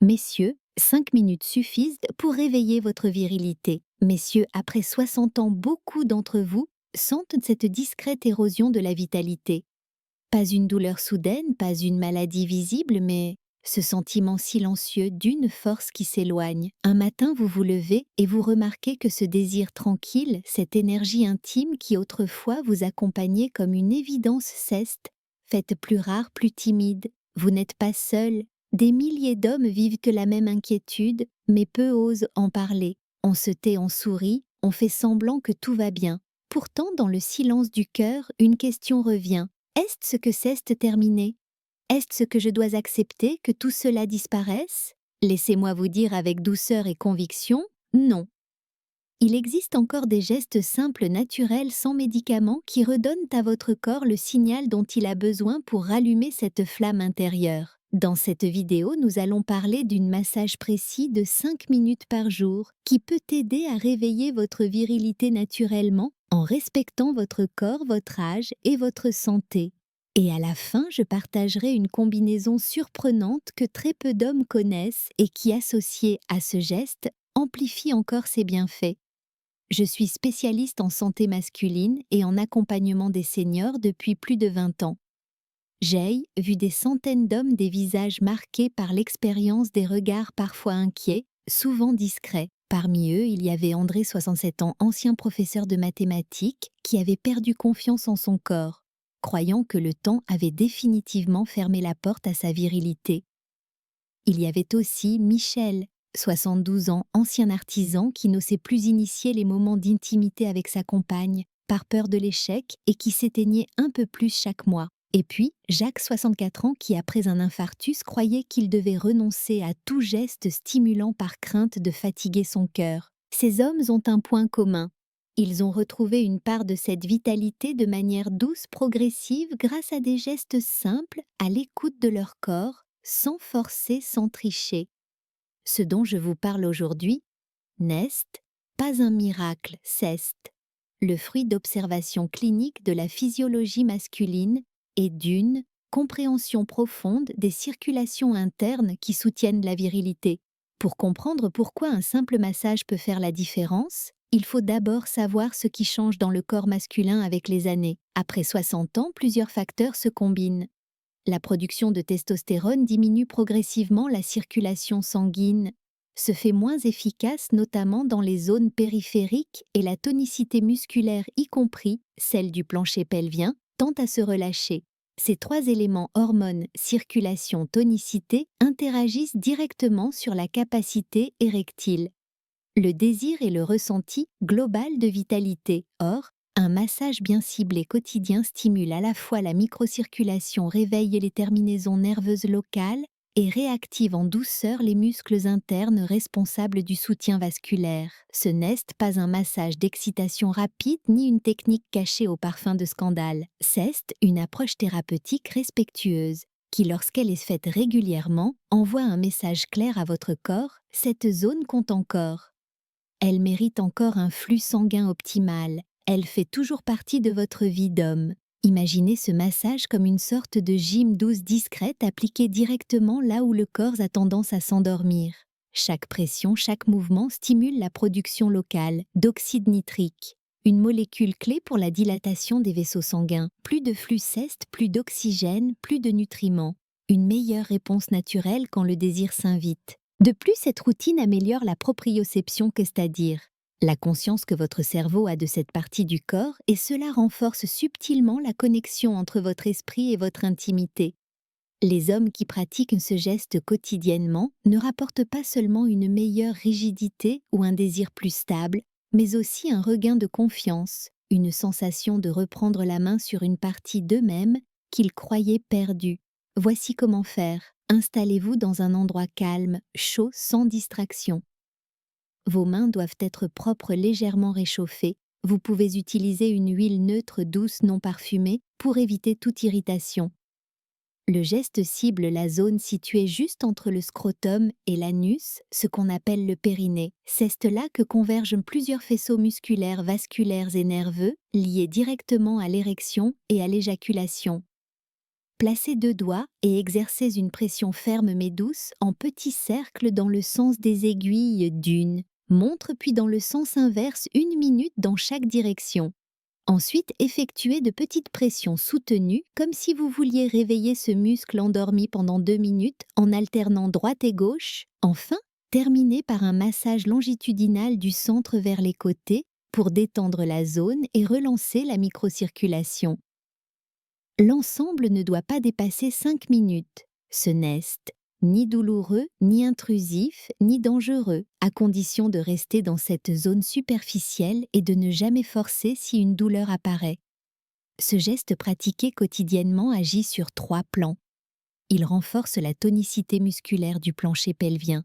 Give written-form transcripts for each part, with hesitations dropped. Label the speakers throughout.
Speaker 1: Messieurs, 5 minutes suffisent pour réveiller votre virilité. Messieurs, après 60 ans, beaucoup d'entre vous sentent cette discrète érosion de la vitalité. Pas une douleur soudaine, pas une maladie visible, mais ce sentiment silencieux d'une force qui s'éloigne. Un matin, vous vous levez et vous remarquez que ce désir tranquille, cette énergie intime qui autrefois vous accompagnait comme une évidence ceste, faite plus rare, plus timide. Vous n'êtes pas seul. Des milliers d'hommes vivent que la même inquiétude, mais peu osent en parler. On se tait, on sourit, on fait semblant que tout va bien. Pourtant, dans le silence du cœur, une question revient. Est-ce que c'est terminé? Est-ce que je dois accepter que tout cela disparaisse? Laissez-moi vous dire avec douceur et conviction, non. Il existe encore des gestes simples, naturels, sans médicaments, qui redonnent à votre corps le signal dont il a besoin pour rallumer cette flamme intérieure. Dans cette vidéo, nous allons parler d'un massage précis de 5 minutes par jour qui peut aider à réveiller votre virilité naturellement en respectant votre corps, votre âge et votre santé. Et à la fin, je partagerai une combinaison surprenante que très peu d'hommes connaissent et qui, associée à ce geste, amplifie encore ses bienfaits. Je suis spécialiste en santé masculine et en accompagnement des seniors depuis plus de 20 ans. J'ai vu des centaines d'hommes des visages marqués par l'expérience des regards parfois inquiets, souvent discrets. Parmi eux, il y avait André, 67 ans, ancien professeur de mathématiques, qui avait perdu confiance en son corps, croyant que le temps avait définitivement fermé la porte à sa virilité. Il y avait aussi Michel, 72 ans, ancien artisan qui n'osait plus initier les moments d'intimité avec sa compagne, par peur de l'échec et qui s'éteignait un peu plus chaque mois. Et puis, Jacques, 64 ans, qui après un infarctus croyait qu'il devait renoncer à tout geste stimulant par crainte de fatiguer son cœur. Ces hommes ont un point commun. Ils ont retrouvé une part de cette vitalité de manière douce, progressive, grâce à des gestes simples, à l'écoute de leur corps, sans forcer, sans tricher. Ce dont je vous parle aujourd'hui, n'est pas un miracle, c'est le fruit d'observations cliniques de la physiologie masculine et d'une compréhension profonde des circulations internes qui soutiennent la virilité. Pour comprendre pourquoi un simple massage peut faire la différence, il faut d'abord savoir ce qui change dans le corps masculin avec les années. Après 60 ans, plusieurs facteurs se combinent. La production de testostérone diminue progressivement, la circulation sanguine se fait moins efficace, notamment dans les zones périphériques, et la tonicité musculaire, y compris celle du plancher pelvien, tend à se relâcher. Ces trois éléments, hormones, circulation, tonicité, interagissent directement sur la capacité érectile, le désir et le ressenti global de vitalité. Or, un massage bien ciblé quotidien stimule à la fois la microcirculation, réveille les terminaisons nerveuses locales et réactive en douceur les muscles internes responsables du soutien vasculaire. Ce n'est pas un massage d'excitation rapide ni une technique cachée au parfum de scandale. C'est une approche thérapeutique respectueuse qui, lorsqu'elle est faite régulièrement, envoie un message clair à votre corps: cette zone compte encore. Elle mérite encore un flux sanguin optimal. Elle fait toujours partie de votre vie d'homme. Imaginez ce massage comme une sorte de gym douce discrète appliquée directement là où le corps a tendance à s'endormir. Chaque pression, chaque mouvement stimule la production locale d'oxyde nitrique, une molécule clé pour la dilatation des vaisseaux sanguins. Plus de flux ceste, plus d'oxygène, plus de nutriments. Une meilleure réponse naturelle quand le désir s'invite. De plus, cette routine améliore la proprioception, c'est-à-dire la conscience que votre cerveau a de cette partie du corps, et cela renforce subtilement la connexion entre votre esprit et votre intimité. Les hommes qui pratiquent ce geste quotidiennement ne rapportent pas seulement une meilleure rigidité ou un désir plus stable, mais aussi un regain de confiance, une sensation de reprendre la main sur une partie d'eux-mêmes qu'ils croyaient perdue. Voici comment faire. Installez-vous dans un endroit calme, chaud, sans distraction. Vos mains doivent être propres, légèrement réchauffées. Vous pouvez utiliser une huile neutre, douce, non parfumée, pour éviter toute irritation. Le geste cible la zone située juste entre le scrotum et l'anus, ce qu'on appelle le périnée. C'est là que convergent plusieurs faisceaux musculaires, vasculaires et nerveux, liés directement à l'érection et à l'éjaculation. Placez 2 doigts et exercez une pression ferme mais douce en petits cercles dans le sens des aiguilles d'une montre puis dans le sens inverse 1 minute dans chaque direction. Ensuite, effectuez de petites pressions soutenues comme si vous vouliez réveiller ce muscle endormi pendant 2 minutes en alternant droite et gauche. Enfin, terminez par un massage longitudinal du centre vers les côtés pour détendre la zone et relancer la microcirculation. L'ensemble ne doit pas dépasser 5 minutes. Ce n'est ni douloureux, ni intrusif, ni dangereux, à condition de rester dans cette zone superficielle et de ne jamais forcer si une douleur apparaît. Ce geste pratiqué quotidiennement agit sur 3 plans. Il renforce la tonicité musculaire du plancher pelvien.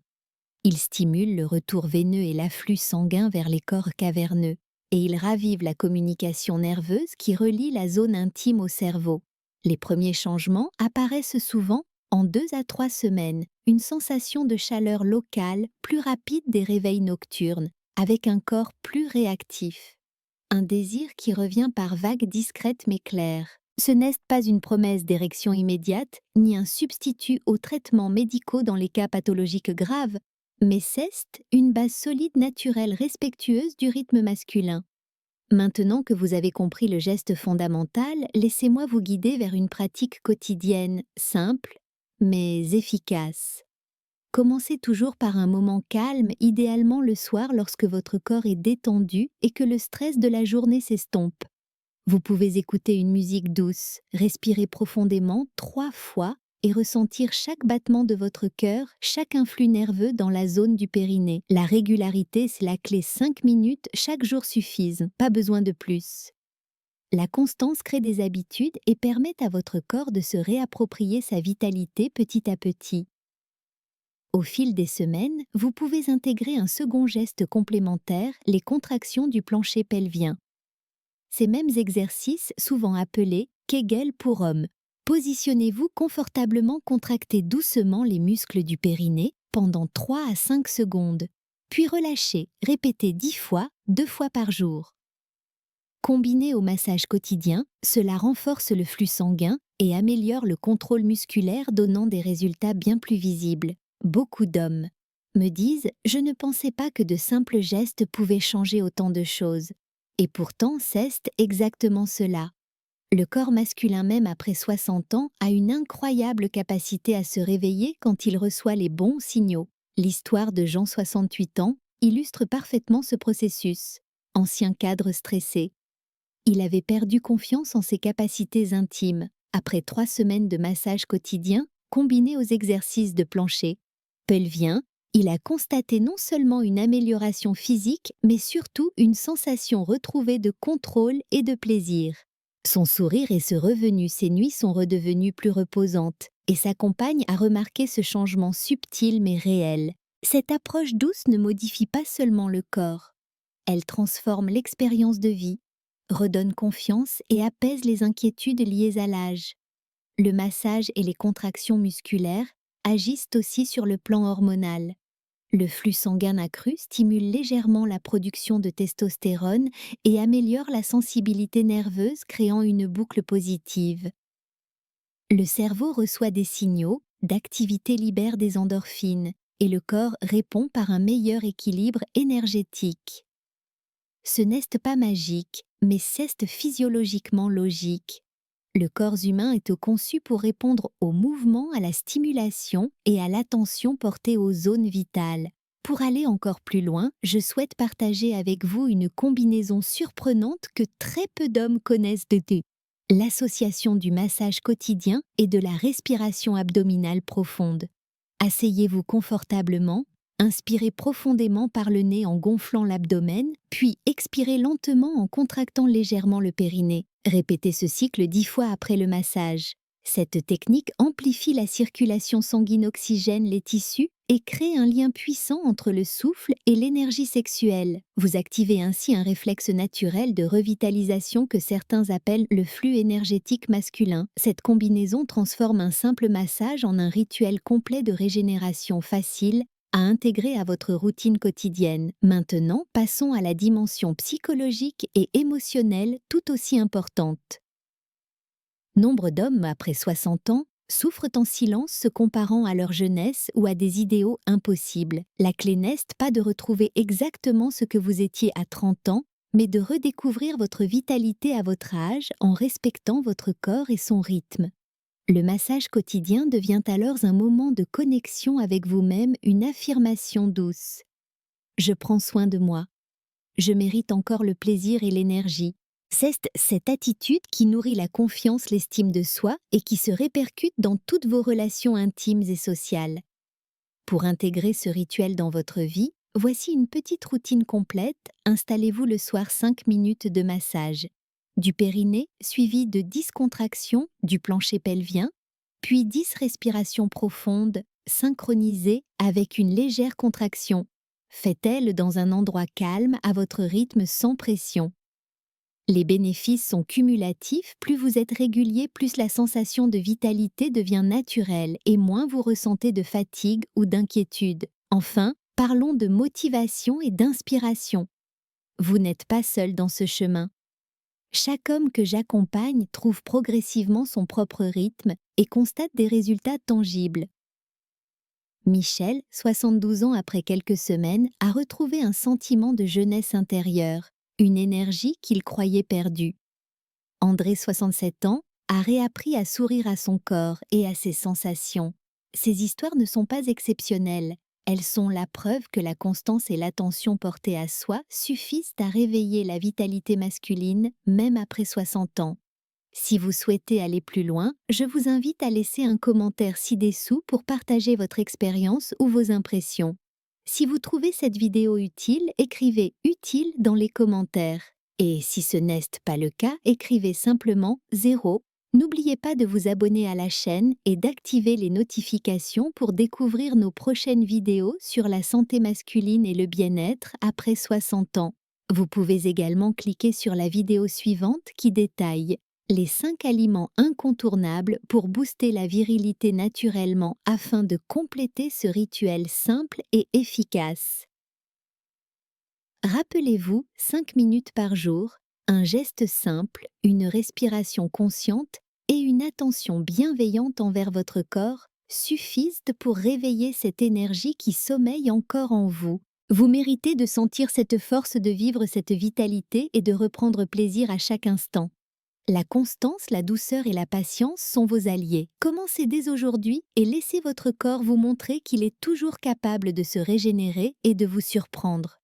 Speaker 1: Il stimule le retour veineux et l'afflux sanguin vers les corps caverneux. Et il ravive la communication nerveuse qui relie la zone intime au cerveau. Les premiers changements apparaissent souvent en 2 à 3 semaines, une sensation de chaleur locale plus rapide des réveils nocturnes, avec un corps plus réactif. Un désir qui revient par vagues discrètes mais claires. Ce n'est pas une promesse d'érection immédiate, ni un substitut aux traitements médicaux dans les cas pathologiques graves, mais c'est une base solide naturelle respectueuse du rythme masculin. Maintenant que vous avez compris le geste fondamental, laissez-moi vous guider vers une pratique quotidienne, simple, mais efficace. Commencez toujours par un moment calme, idéalement le soir lorsque votre corps est détendu et que le stress de la journée s'estompe. Vous pouvez écouter une musique douce, respirer profondément 3 fois et ressentir chaque battement de votre cœur, chaque influx nerveux dans la zone du périnée. La régularité, c'est la clé. 5 minutes chaque jour suffisent, pas besoin de plus. La constance crée des habitudes et permet à votre corps de se réapproprier sa vitalité petit à petit. Au fil des semaines, vous pouvez intégrer un second geste complémentaire, les contractions du plancher pelvien. Ces mêmes exercices, souvent appelés Kegel pour hommes. Positionnez-vous confortablement, contractez doucement les muscles du périnée pendant 3 à 5 secondes, puis relâchez, répétez 10 fois, 2 fois par jour. Combiné au massage quotidien, cela renforce le flux sanguin et améliore le contrôle musculaire, donnant des résultats bien plus visibles. Beaucoup d'hommes me disent « Je ne pensais pas que de simples gestes pouvaient changer autant de choses ». Et pourtant, c'est exactement cela. Le corps masculin, même après 60 ans, a une incroyable capacité à se réveiller quand il reçoit les bons signaux. L'histoire de Jean, 68 ans, illustre parfaitement ce processus. Ancien cadre stressé. Il avait perdu confiance en ses capacités intimes, après 3 semaines de massage quotidien, combinés aux exercices de plancher pelvien, il a constaté non seulement une amélioration physique, mais surtout une sensation retrouvée de contrôle et de plaisir. Son sourire et ce revenu, ses nuits sont redevenues plus reposantes, et sa compagne a remarqué ce changement subtil mais réel. Cette approche douce ne modifie pas seulement le corps. Elle transforme l'expérience de vie, redonne confiance et apaise les inquiétudes liées à l'âge. Le massage et les contractions musculaires agissent aussi sur le plan hormonal. Le flux sanguin accru stimule légèrement la production de testostérone et améliore la sensibilité nerveuse, créant une boucle positive. Le cerveau reçoit des signaux, d'activité libère des endorphines, et le corps répond par un meilleur équilibre énergétique. Ce n'est pas magique, mais c'est physiologiquement logique. Le corps humain est conçu pour répondre au mouvement, à la stimulation et à l'attention portée aux zones vitales. Pour aller encore plus loin, je souhaite partager avec vous une combinaison surprenante que très peu d'hommes connaissent de deux. L'association du massage quotidien et de la respiration abdominale profonde. Asseyez-vous confortablement, inspirez profondément par le nez en gonflant l'abdomen, puis expirez lentement en contractant légèrement le périnée. Répétez ce cycle 10 fois après le massage. Cette technique amplifie la circulation sanguine, oxygène les tissus et crée un lien puissant entre le souffle et l'énergie sexuelle. Vous activez ainsi un réflexe naturel de revitalisation que certains appellent le flux énergétique masculin. Cette combinaison transforme un simple massage en un rituel complet de régénération facile à intégrer à votre routine quotidienne. Maintenant, passons à la dimension psychologique et émotionnelle tout aussi importante. Nombre d'hommes, après 60 ans, souffrent en silence se comparant à leur jeunesse ou à des idéaux impossibles. La clé n'est pas de retrouver exactement ce que vous étiez à 30 ans, mais de redécouvrir votre vitalité à votre âge en respectant votre corps et son rythme. Le massage quotidien devient alors un moment de connexion avec vous-même, une affirmation douce. Je prends soin de moi. Je mérite encore le plaisir et l'énergie. C'est cette attitude qui nourrit la confiance, l'estime de soi et qui se répercute dans toutes vos relations intimes et sociales. Pour intégrer ce rituel dans votre vie, voici une petite routine complète. Installez-vous le soir 5 minutes de massage. Du périnée suivi de 10 contractions du plancher pelvien, puis 10 respirations profondes, synchronisées avec une légère contraction. Faites-elle dans un endroit calme à votre rythme sans pression. Les bénéfices sont cumulatifs, plus vous êtes régulier, plus la sensation de vitalité devient naturelle et moins vous ressentez de fatigue ou d'inquiétude. Enfin, parlons de motivation et d'inspiration. Vous n'êtes pas seul dans ce chemin. Chaque homme que j'accompagne trouve progressivement son propre rythme et constate des résultats tangibles. Michel, 72 ans après quelques semaines, a retrouvé un sentiment de jeunesse intérieure, une énergie qu'il croyait perdue. André, 67 ans, a réappris à sourire à son corps et à ses sensations. Ces histoires ne sont pas exceptionnelles. Elles sont la preuve que la constance et l'attention portée à soi suffisent à réveiller la vitalité masculine, même après 60 ans. Si vous souhaitez aller plus loin, je vous invite à laisser un commentaire ci-dessous pour partager votre expérience ou vos impressions. Si vous trouvez cette vidéo utile, écrivez « utile » dans les commentaires. Et si ce n'est pas le cas, écrivez simplement 0. N'oubliez pas de vous abonner à la chaîne et d'activer les notifications pour découvrir nos prochaines vidéos sur la santé masculine et le bien-être après 60 ans. Vous pouvez également cliquer sur la vidéo suivante qui détaille les 5 aliments incontournables pour booster la virilité naturellement afin de compléter ce rituel simple et efficace. Rappelez-vous, 5 minutes par jour, un geste simple, une respiration consciente et une attention bienveillante envers votre corps suffisent pour réveiller cette énergie qui sommeille encore en vous. Vous méritez de sentir cette force de vivre cette vitalité et de reprendre plaisir à chaque instant. La constance, la douceur et la patience sont vos alliés. Commencez dès aujourd'hui et laissez votre corps vous montrer qu'il est toujours capable de se régénérer et de vous surprendre.